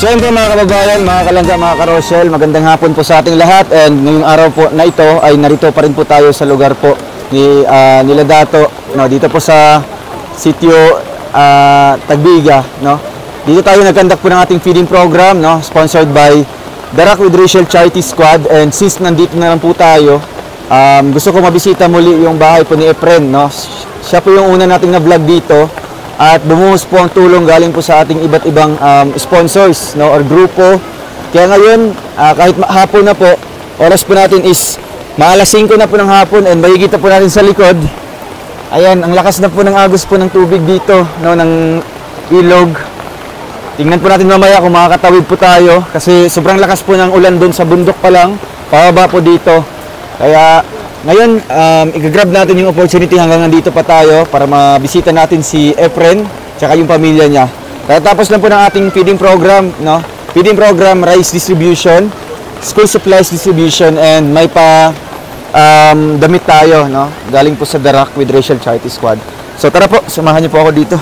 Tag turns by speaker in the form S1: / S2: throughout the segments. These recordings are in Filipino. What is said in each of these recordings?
S1: Siyempre mga kababayan, mga kalangga, mga karosyel, magandang hapon po sa ating lahat. And ngayong araw po na ito ay narito pa rin po tayo sa lugar po ni nila Dato, no, dito po sa sitio Tagbiga, no. Dito tayo nag-conduct po ng ating feeding program, no, sponsored by The Rock with Rachel Charity Squad. And since nandito na lang po tayo, gusto ko mabisita muli yung bahay po ni Efren, no. Siya po yung una nating na-vlog dito. At bumuhos po ang tulong galing po sa ating iba't ibang sponsors, no, or grupo. Kaya ngayon, kahit hapon na po, oras po natin is maalas 5 na po ng hapon and makikita po natin sa likod. Ayan, ang lakas na po ng agos po ng tubig dito, no, ng ilog. Tingnan po natin mamaya kung makakatawid po tayo kasi sobrang lakas po ng ulan doon sa bundok pa lang, pababa po dito. Kaya ngayon, i-grab natin yung opportunity hanggang nandito pa tayo para mabisita natin si Efren tsaka yung pamilya niya. Kaya tapos lang po ng ating feeding program, no? Feeding program, rice distribution, school supplies distribution, and may pa damit tayo, no? Galing po sa The Rock with Rachel Charity Squad. So tara po, samahan niyo po ako dito.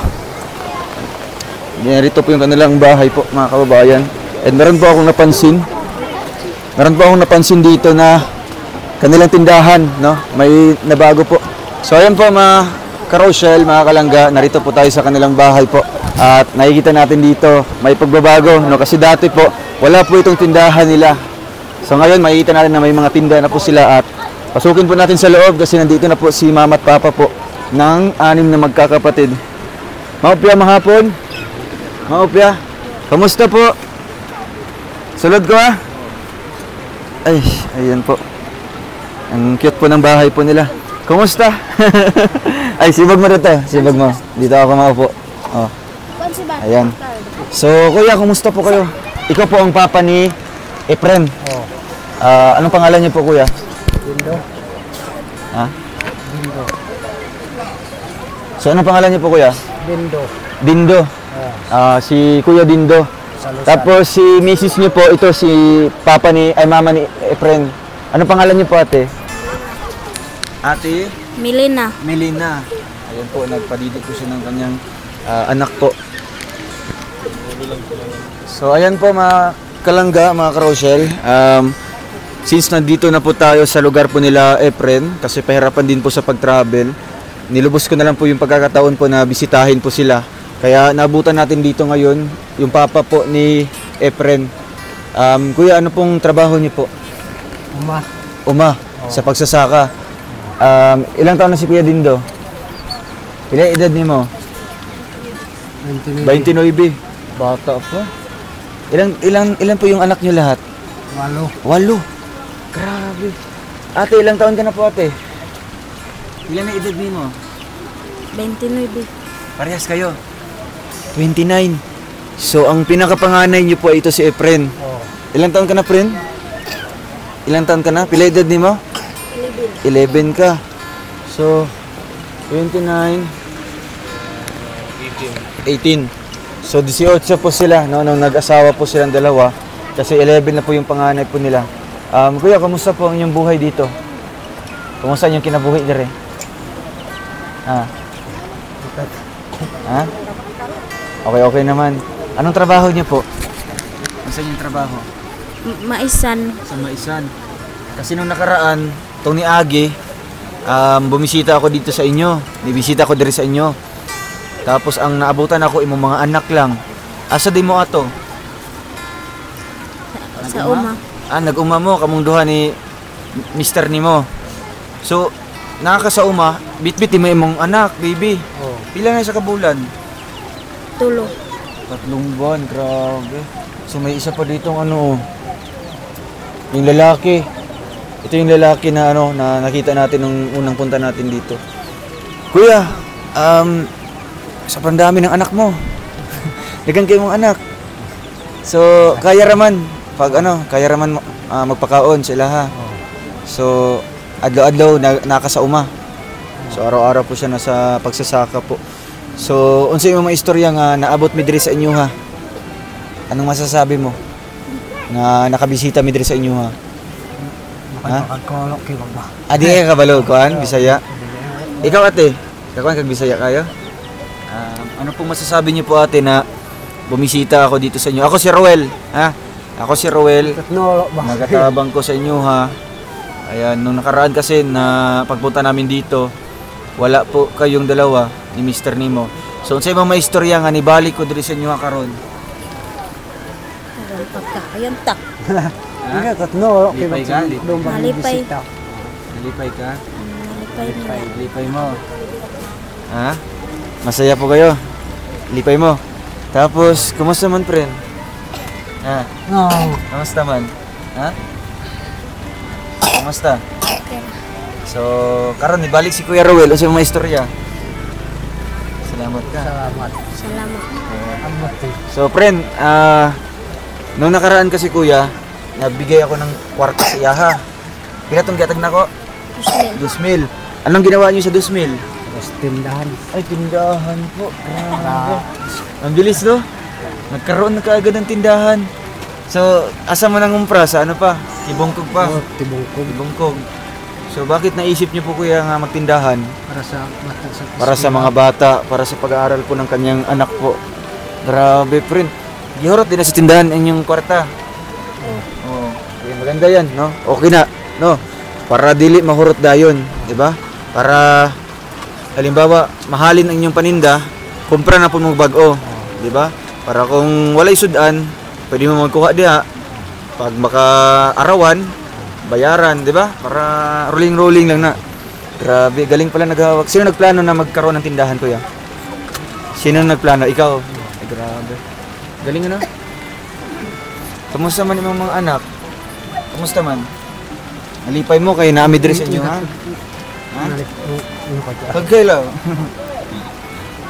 S1: Narito po yung kanilang bahay po, mga kababayan. And meron po akong napansin. Meron po akong napansin dito na kanilang tindahan, no? May nabago po. So ayan po mga karosyel, mga kalangga, narito po tayo sa kanilang bahay po. At nakikita natin dito, may pagbabago, no? Kasi dati po, wala po itong tindahan nila. So ngayon, makikita natin na may mga tindahan na po sila at pasukin po natin sa loob kasi nandito na po si mama at papa po ng 6 na magkakapatid. Maupya, mahapon. Maupya, kamusta po? Sulod ko ha? Ay, ayan po. Ang cute po ng bahay po nila. Kumusta? Ay, sibag mo dito. Sibag mo. Dito ako maupo. Oh. Ayan. So, kuya, kumusta po kayo? Ikaw po ang papa ni Efren.
S2: Oh.
S1: Anong pangalan niyo po, kuya?
S2: Dindo.
S1: Ha?
S2: Dindo.
S1: So, anong pangalan niyo po, kuya?
S2: Dindo.
S1: Dindo. Si Kuya Dindo.
S2: Salusan.
S1: Tapos si Mrs. niyo po, ito si papa ni, ay mama ni Efren. Ano pangalan niyo po, ate? Ate?
S3: Milena.
S1: Melina. Ayan po, nagpadidik po siya ng kanyang anak po. So, ayan po mga kalangga, mga karosyel. Since nandito na po tayo sa lugar po nila Efren, kasi pahirapan din po sa pag-travel, nilubos ko na lang po yung pagkakataon po na bisitahin po sila. Kaya naabutan natin dito ngayon, yung papa po ni Efren. Kuya, ano pong trabaho niyo po? Uma, sa pagsasaka. Ilang taon na si Kuya Dindo? Ilang edad niyo mo? 29. Bata pa. Ilan po yung anak niyo lahat? 8. Grabe. Ate, ilang taon ka na po, ate? Ilan na edad niyo mo?
S3: 29.
S1: Parehas kayo? 29. So, ang pinakapanganay niyo po ay ito si Efren. Ilang taon ka na, Efren? Ilang taon ka na? Pila edad ni mo? 11 ka. So, 29. 18. So, 18 po sila, no? Nung nag-asawa po silang dalawa. Kasi 11 na po yung panganay po nila. Kuya, kamusta po ang inyong buhay dito? Kamusta yung kinabuhi dire? Ha? Okay naman. Anong trabaho niyo po? Saan yung trabaho?
S3: Maisan.
S1: Sa Maisan. Kasi nung nakaraan, itong ni Agi, bumisita ako dito sa inyo. Nibisita ako diri sa inyo. Tapos ang naabutan ako, imong mga anak lang. Asa di mo ato?
S3: Sa uma.
S1: Nag-uma mo, kamong duha ni Mr. ni mo. So, nakaka sa uma, bit-bit mo imong anak, baby. Pila na sa kabulan?
S3: 3
S1: buwan, grabe. So may isa pa ditong yung lalaki. Ito yung lalaki na na nakita natin nung unang punta natin dito. Kuya, sa pandami ng anak mo. Dagan kayo mong anak. So, kaya raman magpakaon sila ha. So, adlaw-adlaw nakasauma. So, araw-araw po siya nasa pagsasaka po. So, unsa yung mga istorya nga naabot mi diri sa inyo ha? Anong masasabi mo? Na nakabisita mi diri sa inyo ha? Adi ka kabalo kuan Bisaya. Ikaw ate, kakuan kag Bisaya kayo? Ano pong masasabi niyo po ate na bumisita ako dito sa inyo. Ako si Roel, ha? Ako si Roel. Nagatabang ko sa inyo, ha? Ayan, nung nakaraan kasi na pagpunta namin dito, wala po kayong dalawa ni Mr. Nemo. So, unsay mga istorya nga nibalik ko diri sa inyo ha karon.
S3: Aron pagkakayan ta.
S2: Nga tatno
S1: Lipay ka?
S3: Malipay.
S1: Nalipay ka?
S3: Malipay na.
S1: Lipay mo. Ha? Masaya po kayo? Lipay mo. Tapos, kumusta man, friend? Ha?
S2: No.
S1: Kamusta man? Ha? Kamusta?
S3: Okay.
S1: So, karon ibalik si Kuya Roel unsay mga istorya. Salamat ka.
S2: Salamat.
S3: Salamat.
S2: Amat.
S1: So, friend, nung nakaraan kasi kuya, nabigay ako ng kwarta sa iyaha. Pila tong giatag nako?
S3: Tusmil.
S1: 2,000. Anong ginawa niyo sa 2,000?
S2: Tapos tindahan.
S1: Ay, tindahan po. Ang bilis, no? Nagkaroon na kaagad ng tindahan. So, asa mo nang umpra? Sa ano pa? Ibongkog pa?
S2: Oh, tibungkog.
S1: Ibongkog. So, bakit naisip niyo po kuya nga magtindahan?
S2: Para sa bata sa
S1: Para sa mga bata, para sa pag-aaral po ng kanyang anak po. Grabe, friend. Gihorot din na sa tindahan ang inyong kwarta. Oh. Okay, maganda yan, no? Okay na, no? Para dili mahurot dayon, di ba? Para, halimbawa, mahalin ang inyong paninda, kumpra na po mo bag-o, di ba? Para kung walay sudan, pwede mo magkuha diha. Pag maka-arawan, bayaran, di ba? Para rolling-rolling lang na. Grabe, galing pala naghawak. Sino nagplano na magkaroon ng tindahan, kuya? Sino nagplano? Ikaw? Ay, grabe. Galing ano? Kamusta man yung mga anak? Kamusta man? Nalipay mo kay naami diri sa inyo, ha? Ha? Pagkailaw.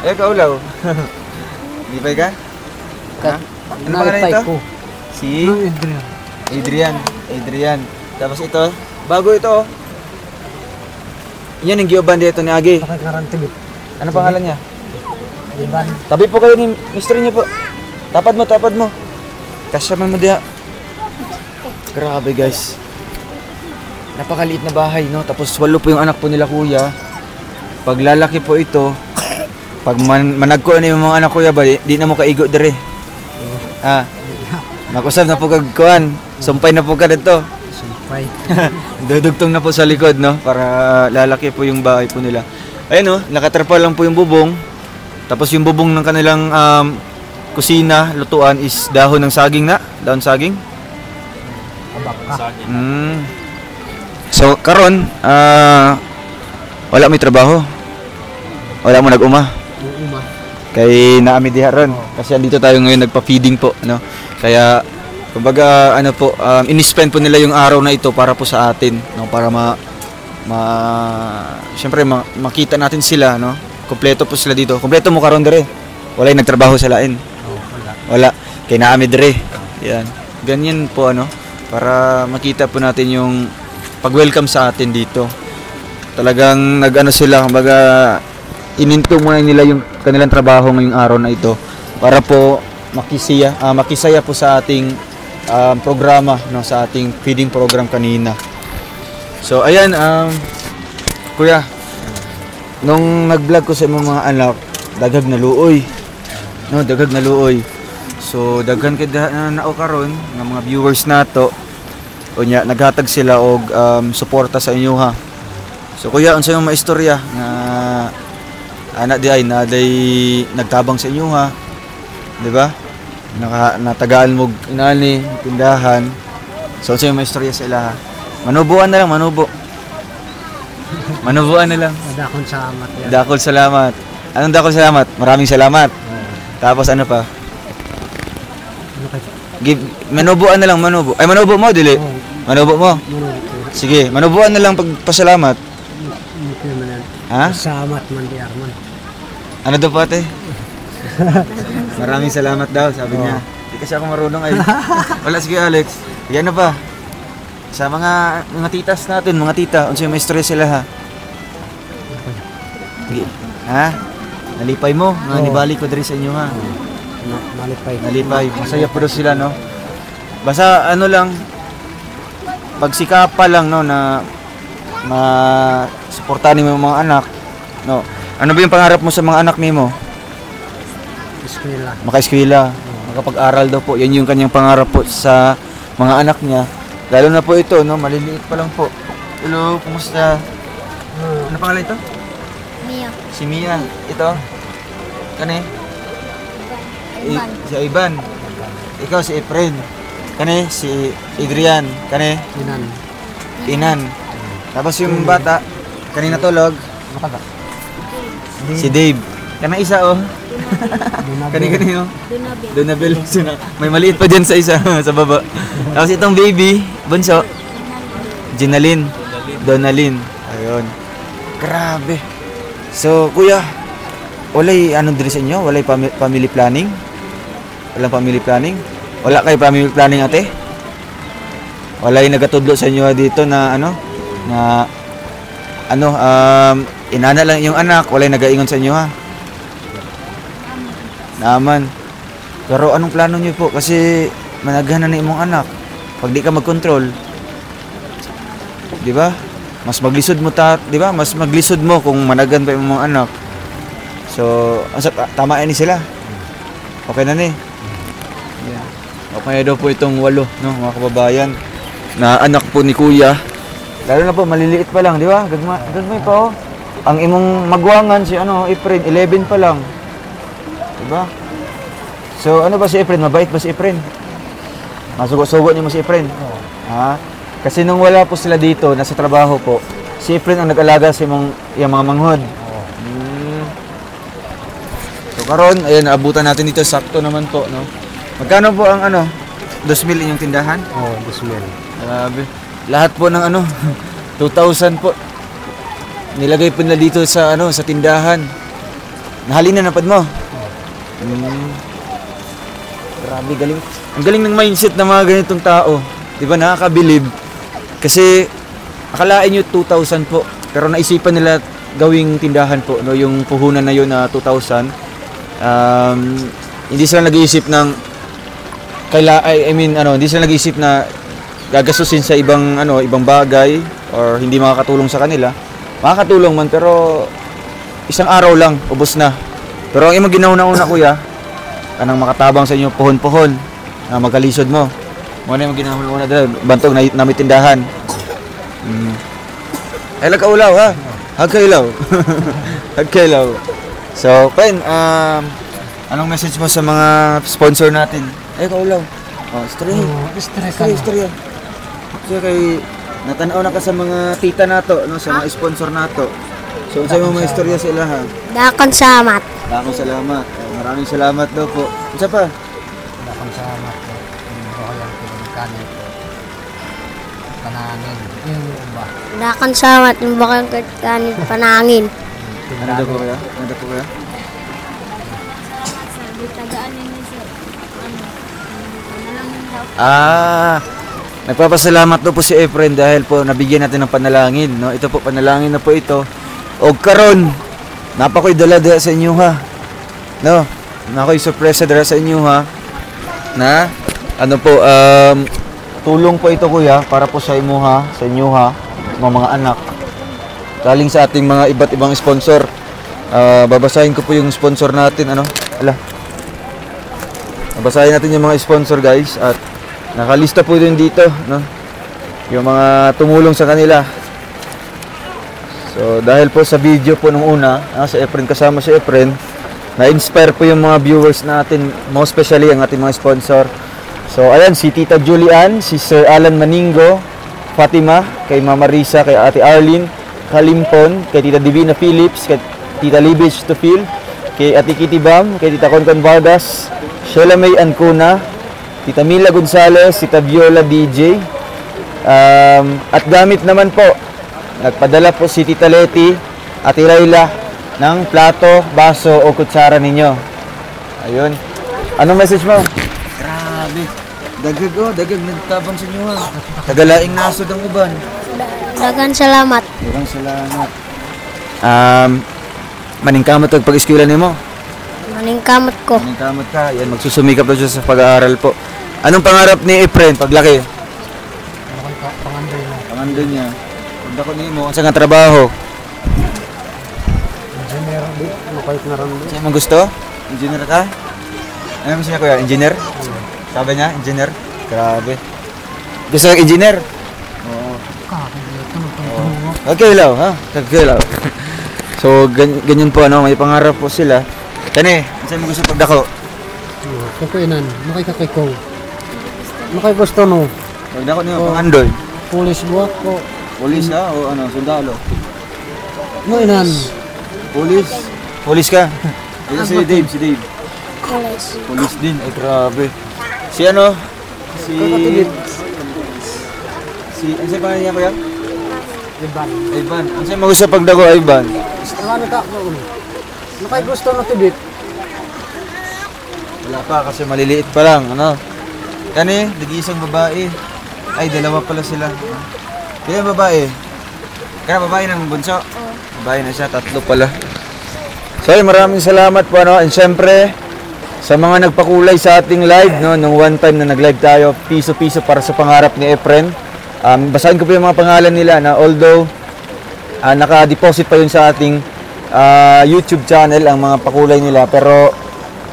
S1: Eh, kaulaw. Lipay ka? Ha? Ano pangalan
S2: Nalipay
S1: ito?
S2: ko.
S1: Si
S2: Adrian.
S1: Adrian. Adrian. Tapos ito, bago ito. Yan yung Gioban dito ni Agi.
S2: Pakikarantibit.
S1: Ano pangalan niya?
S2: Iban.
S1: Tabi po kayo ni mister niyo po. Tapad mo, tapad mo. Kasya man mo diha. Grabe guys. Napakaliit na bahay, no? Tapos 8 po yung anak po nila kuya. Pag lalaki po ito, pag managko na yung mga anak kuya ba, di na mo kaigo dire. Ah. Nakusab na po kagkuan. Sumpay na po ka dito.
S2: Sumpay.
S1: Dudugtong na po sa likod, no? Para lalaki po yung bahay po nila. Ayun, no? Nakatrapal lang po yung bubong. Tapos yung bubong ng kanilang kusina, lutuan is dahon ng saging na. Dahon saging.
S2: Abaka.
S1: So, karon, wala may trabaho. Wala mo nag-uma.
S2: Uuma.
S1: Kay naami diha ron. Kasi andito tayo ngayon nagpa-feeding po, no? Kaya kumbaga ano po, in-spend po nila yung araw na ito para po sa atin, no? Para syempre makita natin sila, no? Kompleto po sila dito. Kompleto mo karon dire. Wala yung nagtrabaho sa lain.
S2: Oh, wala.
S1: Wala. Kay naami dire. Yan. Ganyan po ano, para makita po natin yung pag-welcome sa atin dito. Talagang nag-ano sila, kumbaga inintong muna nila yung kanilang trabaho ngayong araw na ito para po makisaya po sa ating programa, no, sa ating feeding program kanina. So ayan, kuya, nung nag-vlog ko sa mga anak, dagag na luoy. No, dagag na luoy. So daghan kay na karon ng mga viewers nato. Unya naghatag sila og suporta sa inyo ha. So kuya, unsa yung maistorya nga anak di ay naday nagtabang sa inyo ha. 'Di ba? Natagaan mo inani tindahan. So unsa yung maistorya sa ila ha? Manubuan na lang, manubo. Manubuan na lang.
S2: Dakon salamat yan.
S1: Dakol salamat. Anong dakol salamat? Maraming salamat. Tapos ano pa?
S2: Ano kayo?
S1: Manubuan na lang, manubo. Ay, manubo mo, dili?
S2: Oh,
S1: Manubo mo? Sige, manubuan na lang pagpasalamat. Ha?
S2: Salamat man di Arman.
S1: Ano daw po ate? Maraming salamat daw, sabi niya. Hindi kasi ako marunong ay. Wala, sige Alex. Yan na pa. Sa mga titas natin, mga tita, unsa yung may istorya sila ha? Sige. Ha? Nalipay mo, mga nibali ko diri sa inyo ha.
S2: Malipay.
S1: Nalipay, masaya po daw sila no. Basta ano lang, pagsikapa lang no na suportahan mo yung mga anak. No. Ano ba yung pangarap mo sa mga anak mo?
S2: Eskwela.
S1: Maka-eskwela. makapag-aral daw po. Yan yung kanyang pangarap po sa mga anak niya. Lalo na po ito, no? Maliliit pa lang po. Hello, kumusta? Ano pangalan ito?
S3: Mia.
S1: Si Mia. Ito? Kani?
S3: Ivan.
S1: Si Ivan. Ikaw si Efren. Kani? Si Adrian. Kani?
S2: Inan.
S1: Inan. Tapos yung bata, kanina tulog,
S2: Ano ka ba?
S1: si Dave. Kana isa oh. Kani oh.
S3: Dunabil.
S1: Donabel. May maliit pa dyan sa isa, sa baba. Tapos itong baby, bunso. Ginalyn. Donalyn. Ayun. Grabe. So, kuya, walay ano diri sa inyo? Walay family planning? Walang family planning? Wala kayo family planning, ate? Walay nagatudlo sa inyo dito na inana lang yung anak, walay nagaingon sa inyo ha? Naman. Pero anong plano niyo po? Kasi managhan na imong anak. Pag di ka mag-control, di ba? Mas maglisod mo di ba? Mas maglisod mo kung managan pa imong anak. So, tama ni sila. Okay na ni. Yeah. Okay daw po itong 8, no, mga kababayan, na anak po ni Kuya. Lalo na po maliliit pa lang, di ba? Gagmay pa oh. Ang imong magwangan si Efren, 11 pa lang. Diba? So, ano ba si Efren? Mabait ba si Efren? Masugo-sugo niyo mo si Efren? Ha? Kasi nung wala po sila dito, nasa trabaho po, si Efren ang nag-alaga sa yung mga manghod. So, karon, ayan, naabutan natin dito. Sakto naman po, no? Magkano po ang 2,000 inyong tindahan?
S2: Oo, Dusmil.
S1: Grabe. Lahat po ng 2,000 po. Nilagay po nila dito sa sa tindahan. Nahalina na pad mo. Grabe, galing. Ang galing ng mindset ng mga ganitong tao. 'Di ba? Nakakabilib. Kasi akalain niyo 2,000 po, pero naisipan nila gawing tindahan po, no, yung puhunan na yun na 2,000. Hindi sila nag-iisip ng hindi sila nag-iisip na gagastusin sa ibang bagay or hindi makakatulong sa kanila. Makakatulong man, pero isang araw lang ubos na. Pero ang imong ginauna-una, kuya, kanang makatabang sa inyo puhon-puhon na magkalisod mo. Mo na imong ginauna-una dahil bantog na may tindahan. Ay lagkaulaw ha. Hagkailaw. Hagkailaw. So, Pen, anong message mo sa mga sponsor natin? Ay kaulaw. Oh, istorya. So kay natanaw na ka sa mga tita nato, no, sa mga sponsor nato. So, unsay mo mga istorya sa ilaha?
S3: Dakon salamat.
S1: Dakong salamat. Maraming salamat daw po. Unsa pa?
S2: Dakong salamat po. Royal Pinagkanin po. Panangin. Yung ba?
S3: Dakon salamat yung bakang kanid panangin.
S1: Ano daw po kaya? Ano daw po kaya?
S3: Sabi tagaan ni sir.
S1: Nagpapasalamat daw po si Efren dahil po nabigyan natin ng panalangin, no? Ito po, panalangin na po ito. O karon, napakoy dala sa inyo ha. No? Nakoy sorpresa dala sa inyo ha. Na tulong po ito, kuya, para po sa inyo ha, mga anak. Galing sa ating mga iba't ibang sponsor. Babasahin ko po yung sponsor natin, Babasahin natin yung mga sponsor, guys, at nakalista po din dito, no? Yung mga tumulong sa kanila. So, dahil po sa video po nung una, sa Efren, kasama si Efren, na-inspire po yung mga viewers natin, most especially ang ating mga sponsor. So, ayan, si Tita Julian, si Sir Alan Maningo, Fatima, kay Mama Risa, kay Ate Arlene Kalimpon, kay Tita Divina Phillips, kay Tita Libich Tufil, kay Ate Kitty Bam, kay Tita Concon Vargas, Sheila May Ancuna, Tita Mila Gonzales, Tita Viola DJ, at gamit naman po, nagpadala po si Tita Leti, Ate Rayla, ng plato, baso o kutsara ninyo. Ayun. Anong message mo? Grabe. Dagag nagtabang sa inyo ha. Tagalaing nasod ang uban.
S3: Dagan salamat.
S1: Dagang salamat. Maningkamot ang pag-eskwela nimo.
S3: Maningkamot ko.
S1: Maningkamot ka. Yan, magsusumikap daw siya sa pag-aaral po. Anong pangarap ni Efren paglaki?
S2: Pangandoy na.
S1: Pangandoy niya. Pagdako nimo, sa nga trabaho.
S2: Engineer, makayot na rin.
S1: Saan mo gusto? Engineer ka? Ano gusto niya kuya? Engineer? Sabi niya, engineer? Grabe. Gusto ng engineer? Oo. Kagkilaw, ha? Kagkilaw. So, ganyan po, ano, may pangarap po sila. Kani, saan mo gusto pagdako?
S2: Kukuinan, makay ko. Makay gusto no.
S1: Pagdako niyo, pangandoy.
S2: Pulis buwak ko.
S1: Police ka o ano, sundalo?
S2: Noinan.
S1: Police? Police ka? Ito si Dave, si Dave.
S3: College.
S1: Police din, ay grabe. Si ano? Si... ano sa'yo pangalan niya kuya?
S2: Iban.
S1: Ivan. Ano sa'yo mag-gusto pagdako, Ivan?
S2: Ano ta ko? Makay gusto no tibit.
S1: Wala pa kasi maliliit pa lang, ano? Kani, nag-iisang babae. Ay, dalawa pala sila. Kaya babae? Kaya babae ng bunso?
S3: Oo.
S1: Babae na siya, tatlo pala. So, maraming salamat po, no? And syempre, sa mga nagpakulay sa ating live, no? Nung one time na nag-live tayo, piso-piso para sa pangarap ni Efren. Basahin ko po yung mga pangalan nila, na although naka-deposit pa yun sa ating YouTube channel, ang mga pakulay nila. Pero,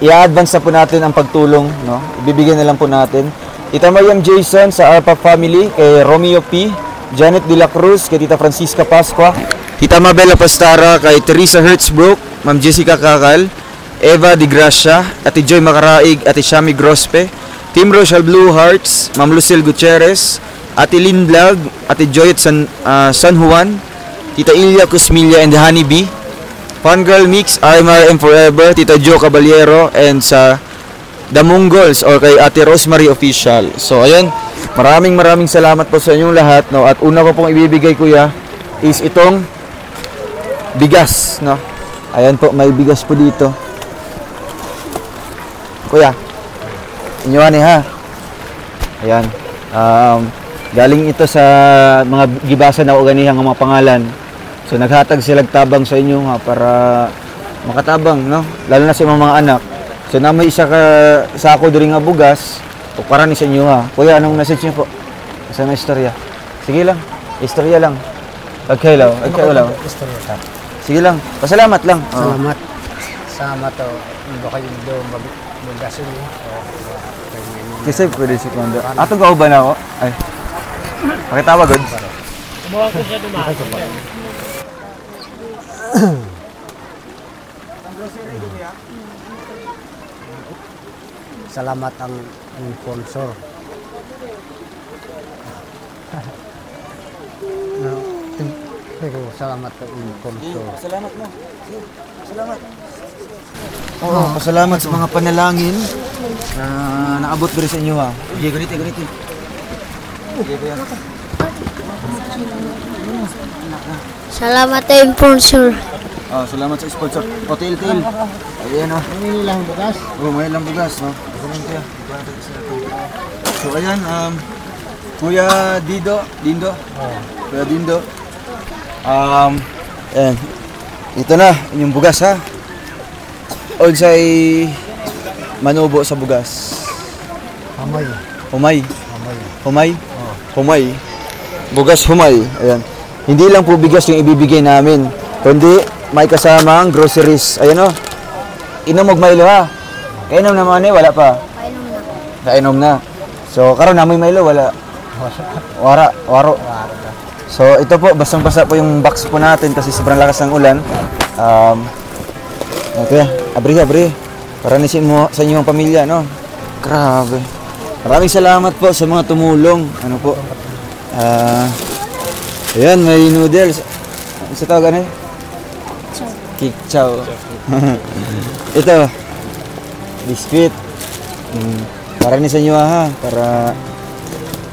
S1: i-advance na po natin ang pagtulong, no? Ibibigyan na lang po natin. Tita Mariam Jason sa Arpa Family, kay Romeo P, Janet De La Cruz, kay Tita Francisca Pascua, Tita Mabela Pastara, kay Teresa Hertzbrook, Ma'am Jessica Kakal, Eva De Gracia, Ate Joy Macaraig, Ate Shami Grospe, Team Rochelle Blue Hearts, Ma'am Lucille Gutierrez, Ate Lynn Blag, Ate Joy at San Juan, Tita Ilya Cusmilla and the Honeybee, Fun Girl Mix, RMRM Forever, Tita Jo Caballero, and sa The Mongols or kay Ate Rosemary Official. So ayan, maraming salamat po sa inyong lahat, no? At una ko pong ibibigay kuya is itong bigas, no? Ayan po, may bigas po dito. Kuya, inyo ani ha. Ayan. Galing ito sa mga gibasan na oganihang mga pangalan. So naghatag sila tabang sa inyo ha para makatabang, no? Lalo na sa mga anak. So na may isa ka sako diri nga bugas, o para ni sa inyo ha. Kuya, anong message niyo po? Sa may istorya. Sige lang, istorya lang. Pagkailaw, pagkailaw.
S2: Istorya.
S1: Sige lang, pasalamat lang.
S2: Salamat. Salamat to. Iba kayo do magasin niyo.
S1: Kasi pwede si Kwando. Atong kauban ako. Ay. Pakitawag god.
S2: Buwan ko siya dumaan. Salamat ang sponsor. Salamat ang sponsor.
S1: Salamat mo. Salamat. Oo, pasalamat sa mga panalangin na naabot diri sa inyo ha. Okay, ganito. Okay, kuya.
S3: Salamat sa sponsor.
S1: Salamat sa sponsor. Hotel. Ayan o.
S2: May lang bukas.
S1: May lang bugas, no? Kuya. So ayan, Kuya Dindo. Kuya Dindo. Ayan. Ito na, inyong bugas ha. Unsay manubo sa bugas. Humay. Bugas humay. Ayan. Hindi lang po bigas yung ibibigay namin, kundi may kasamang groceries. Ayan o. Inom og Milo ha. Kainom naman wala pa. Kainom na. So karon namoy Milo wala. Waro. So ito po, basang-basa po yung box po natin kasi sobrang lakas ng ulan. Okay, abri. Para nisin mo sa inyong pamilya, no? Grabe. Maraming salamat po sa mga tumulong. Ano po? Ayan, may noodles. Ano sa tawag ano? Kikchaw. Ito, biscuit. Para ni sa inyo ha, para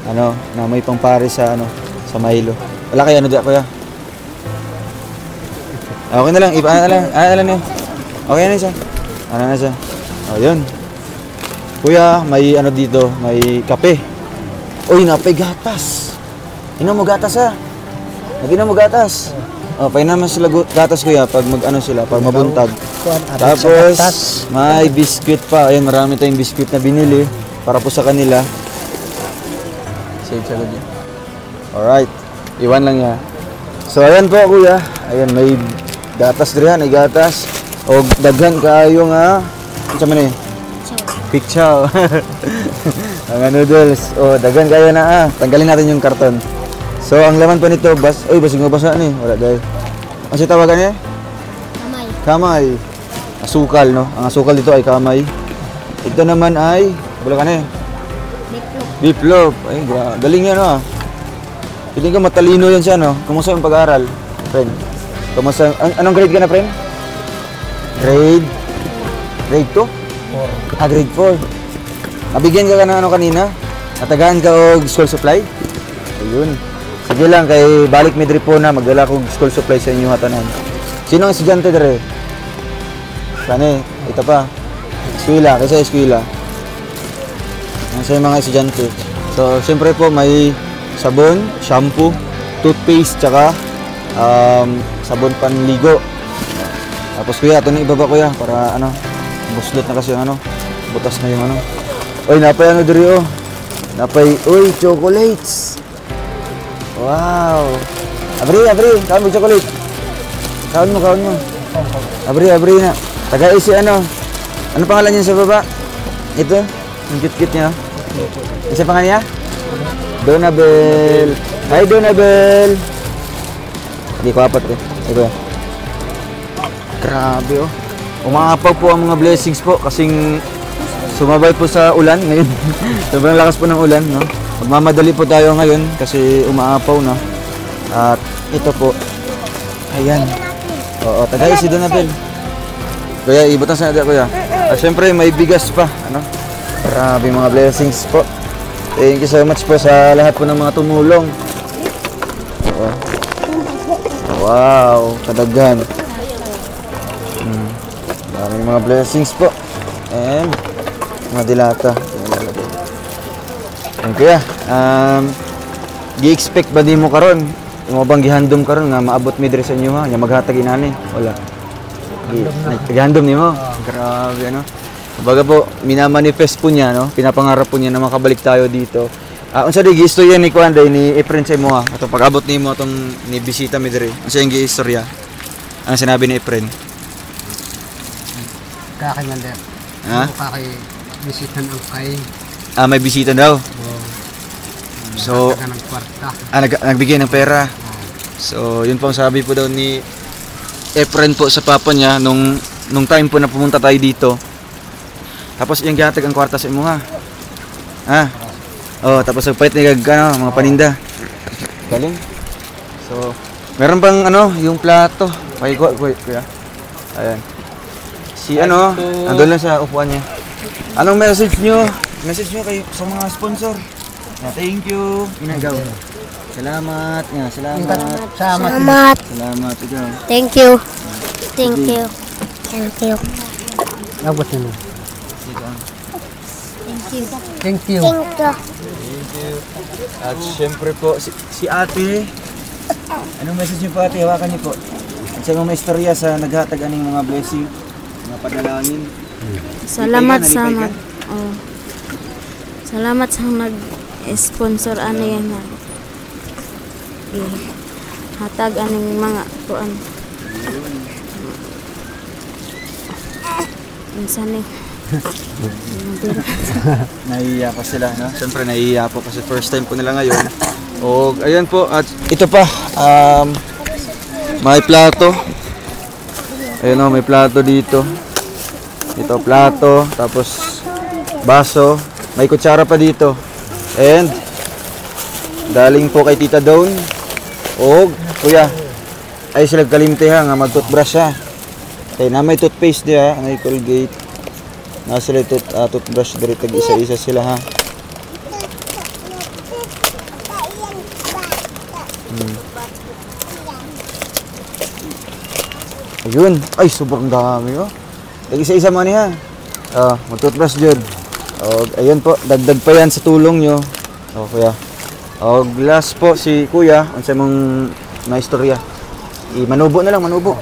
S1: ano, na may pangpare sa ano, sa Milo. Wala kayo ano diyan kuya? Okay na lang, ano lang. Okay na siya. Ano na siya? Oh, yun. Kuya, may ano dito, may kape. Uy, napay gatas. Inom mo gatas ha. Naginom mo gatas. Oh, painaman sila gatas kuya pag mag-ano sila, pag mabuntag. Tapos may biscuit pa. Ayun, marami tayong biscuit na binili para po sa kanila. Save siya dyan. Alright. Iwan lang niya. So ayan po kuya. Ayan, may gatas dirihan, ay gatas. O daghan kayo nga. Ano man eh? Picture. Mga noodles. Oh, dagan kayo na Tanggalin natin yung karton. So, ang laman po nito, basig mabasa ni. Wala dahil. Ano siya tawagan niya?
S3: Kamay.
S1: Kamay. Asukal, no? Ang asukal dito ay kamay. Ito naman ay, bula ka na eh.
S3: Biplop.
S1: Biplop. Ay, galing yan, no? Piling ko matalino yan siya, no? Kumusta yung pag-aaral, friend? Kumusta, anong grade ka na, friend? Grade 2? Grade 4. Nabigyan ka ng ano kanina? Natagaan ka og school supply? Ayun. Sige lang, kay balik midri po na, magdala ko school supply sa inyo hatanan. Sino ang estudyante dere? Kani, ito pa. Eskwela, kasi eskwela. Yan sa mga estudyante. So, siyempre po may sabon, shampoo, toothpaste, tsaka sabon panligo. Tapos kuya, ito na ibaba kuya para ano, buslot na kasi yung ano, butas na yung ano. Uy, napay ano diri oh. Napay, uy, chocolates. Wow. Abri, kaon mo chocolate. Kaon mo. Abri na. Tagay si ano. Ano pangalan niya sa baba? Ito, yung cute niya. Isa pangalan niya? Donabel. Hi Donabel. Hindi ko apat eh. Ito. Grabe oh. Umaapaw po ang mga blessings po kasing sumabay po sa ulan ngayon. Sobrang lakas po ng ulan, no? Magmamadali po tayo ngayon kasi umaapaw na. At ito po. Ayan. Oo, tagay si Donabel. Kuya, ibutan sa natin kuya. At syempre may bigas pa, ano? Grabe mga blessings po. Thank you so much po sa lahat po ng mga tumulong. Oo. Wow, kadaghan. Maraming mga blessings po. And mga dilata. And kuya, gi-expect ba di mo karon? Yung bang gihandom karon nga maabot mi diri sa inyo ha, nya maghatag inani? Wala. Gihandom nimo. Grabe ano. Kumbaga po, minamanifest po niya, no? Pinapangarap po niya na makabalik tayo dito. Unsa di giistorya ni Kuan day ni Efren sa imo ha? Ato pag-abot nimo atong ni bisita mi diri. Unsa yung giistorya? Ang sinabi ni Efren?
S2: Kakamandir.
S1: Ha?
S2: Kakay bisitan ang kay.
S1: May bisita daw. So,
S2: ka ng kwarta.
S1: nagbigay ng pera. So, yun po ang sabi po daw ni Efren po sa papa niya nung time po na pumunta tayo dito. Tapos yung ginatag ang kwarta sa imo ha. Ha? Oh, tapos nagpait ni mga paninda. Galing. So, meron pang ano, yung plato. Kuya. Ayan. Si ano, andun lang sa upuan niya. Anong message nyo? Message nyo kayo sa mga sponsor. Thank you. Inagaw. Salamat.
S3: Salamat.
S1: Salamat. Ikaw.
S3: Thank you.
S2: Abot nyo. Thank you.
S1: At syempre po, si ate. Anong message niyo po ate? Hawakan niyo po. At sa mga istorya sa naghatag aning mga blessing, mga panalangin.
S3: Salamat sa salamat sa nag-sponsor ano yan na. Hatag aning mga kuan. Minsan eh.
S1: Nahihiya pa sila, no? Siyempre nahihiya po kasi first time po nila ngayon. O, ayan po, at ito pa, may plato. Ayan o, may plato dito. Ito, plato, tapos baso. May kutsara pa dito. And, daling po kay Tita Dawn. O, kuya, ay sila kalimte ha, nga mag-toothbrush ha. Okay, na may toothpaste diya, may Colgate. Nasa sila toothbrush dari tag isa-isa sila ha. Ayun, ay sobrang dami oh. Tag isa-isa man ha. Mag-toothbrush jud. Ayun po, dagdag pa yan sa tulong nyo. Kuya. Last po si kuya, unsa mong naistorya. Manubo na lang, manubo.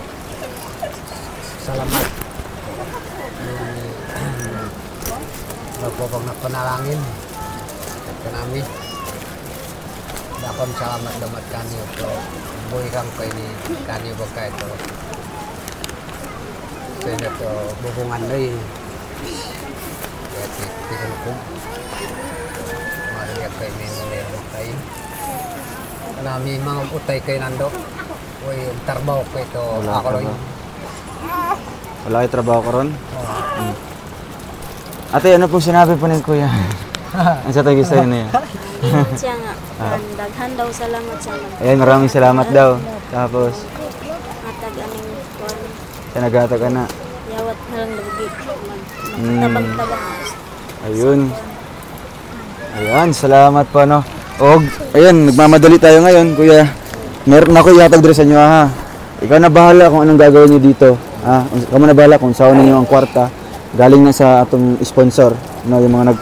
S2: Salamat. Pag napanalangin kanami dakon salamat damat kanyo to boy kang kay ni kanyo ba kay to kaya to bubungan noy kaya Tigil ko. Mariyag kayo may meron kayo. Nami mga utay kayo nando. Uy, tarbaw ko ito.
S1: Wala
S2: Ako
S1: ka
S2: lang.
S1: ba? Wala kayo trabaho ko ron? Ate, ano pong sinabi po ni Kuya? Ang sa tagis sa'yo na yan.
S3: Siya nga. Daghan daw salamat sa mga.
S1: Ayan, maraming salamat daw. Tapos,
S3: Matag aning kuwan.
S1: siya naghatag ka na.
S3: Yawat na lang dugi. Magtabang-tabang.
S1: Ayun. Ayan, salamat po, no? Og, ayan, nagmamadali tayo ngayon, Kuya. Meron ako ihatag din sa inyo, ha? Ikaw na bahala kung anong gagawin niyo dito. Ha? Ikaw na bahala kung saan ninyo ang kwarta. Galing na sa atong sponsor, no? Yung mga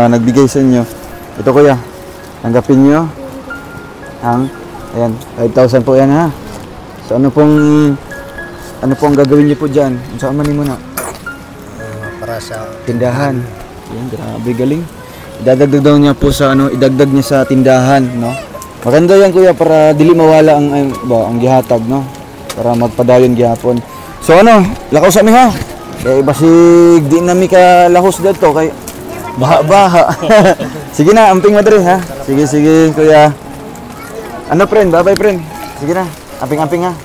S1: nagbigay sa inyo. Ito, Kuya. Tanggapin niyo. Ayan, 5,000 po yan, ha? So, ano pong gagawin niyo po dyan? Saan man mo na?
S2: Para sa
S1: Tindahan. Yan, grabe galing. Idadagdag daw niya po sa idagdag niya sa tindahan, no? Maganda yan, Kuya, para dili mawala ang gihatag, no? Para magpadayon gihapon. So lakaw sa mi ha. Kay basig di na mi ka lahos dito kay baha-baha. Sige na, amping mo diri ha. Sige, Kuya. Ano, friend? Bye-bye, friend. Sige na, amping-amping ha.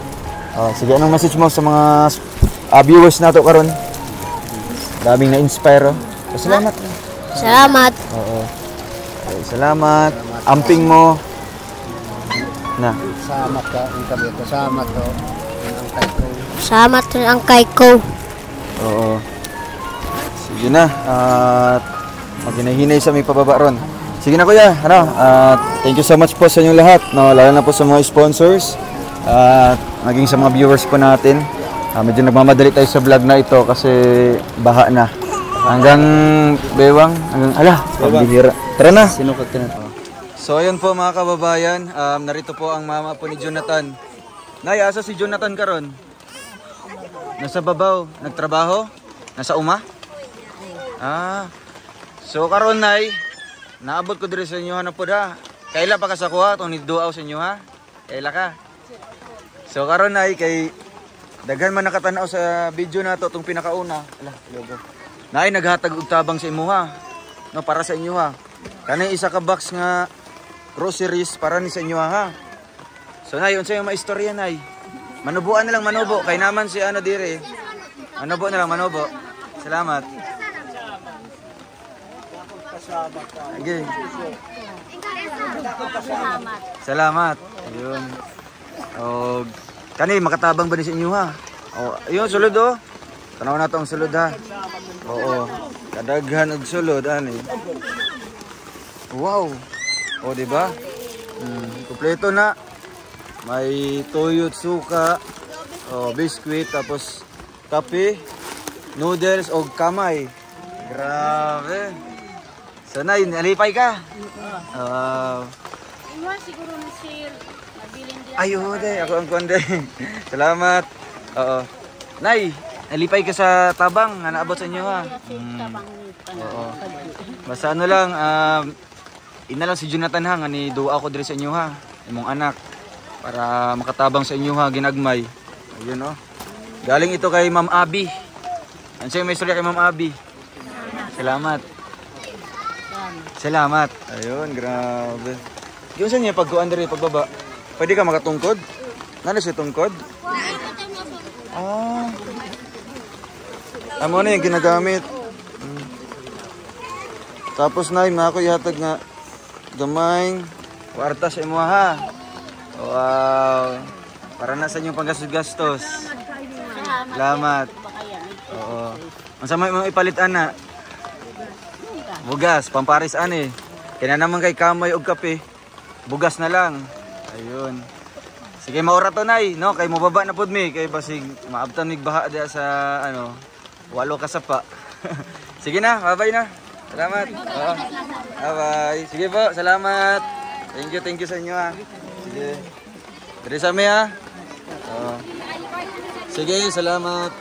S1: Oh, sige, anong message mo sa mga viewers nato karon? Daming na-inspire, oh. Salamat.
S3: Salamat.
S1: Oo. Okay, salamat. Amping mo. Na.
S2: salamat ka. Ang tabi ko. Salamat ko. Ang kay ko.
S3: Salamat rin ang kay ko.
S1: Oo. Sige na. At maghinahinay sa may pababa ron. Sige na, Kuya. Thank you so much po sa inyong lahat. No, lalo na po sa mga sponsors. At maging sa mga viewers po natin. Medyo nagmamadali tayo sa vlog na ito kasi baha na. Hanggang bewang, pambihira. Tara na. Sinukot ka na. So ayun po mga kababayan, narito po ang mama po ni Jonathan. Nay, asa si Jonathan karon? Nasa babaw, nagtrabaho? Nasa uma? So karon, Nay, naabot ko diri sa inyo na po da. Kaila pa ka sa kuha, itong niduaw sa inyo ha? Kaila ka? So karon, Nay, kay daghan man nakatanaw sa video na to itong pinakauna. Logo. Nay, naghatag og tabang sa imo ha. No, para sa inyo ha. Kanay isa ka box nga groceries para ni sa inyo ha. So Nay, unsa yung maistorya, Nay? Manubuan na lang, manubo. Kay naman si dire. Manubo na lang, manubo. Salamat. Okay. Salamat. Ayun. Og kani makatabang ba ni sa inyo ha? Ayun, sulod oh. Tanaw na to ang sulod ha. Oo. Kadaghan og sulod ani. Wow. O di ba? Kompleto na. May toyo, suka, biskuit, tapos kape, noodles o kamay. Grabe. Sanay, nalipay ka.
S3: Siguro na sale. Mabilin din.
S1: Ayun, ako ang konde. Salamat. Oo. Nay, nalipay ka sa tabang, naabot sa inyo ha. Oo. Basta ano lang, ina lang si Jonathan ha, nga ni duwa ko diri sa inyo ha, imong anak. Para makatabang sa inyo ha, ginagmay. Ayun oh. Galing ito kay Ma'am Abby. Ano siya may istorya kay Ma'am Abby? Salamat. Salamat. Ayun, grabe. Yung saan niya pagkuhan diri, pagbaba? Pwede ka makatungkod? Nano siya tungkod? Amo na yung ginagamit. Tapos na yung ako ihatag nga gamay kwarta sa imo ha. Wow. Para na sa inyong panggastos-gastos. Salamat. Oo. Ang sama mo ipalit ana. Bugas, pamparis ani. Kaya naman kay kamay og kape. Bugas na lang. Ayun. Sige, maura to, Nay, no? Kay mababa na pud mi kay basig maabtan mig baha dia sa walo ka sapa. Sige na, bye-bye na. Salamat. Oo. Bye-bye. Sige po, salamat. Thank you sa inyo ha. Sige. Diri sa mi ha. Oo. Sige, salamat.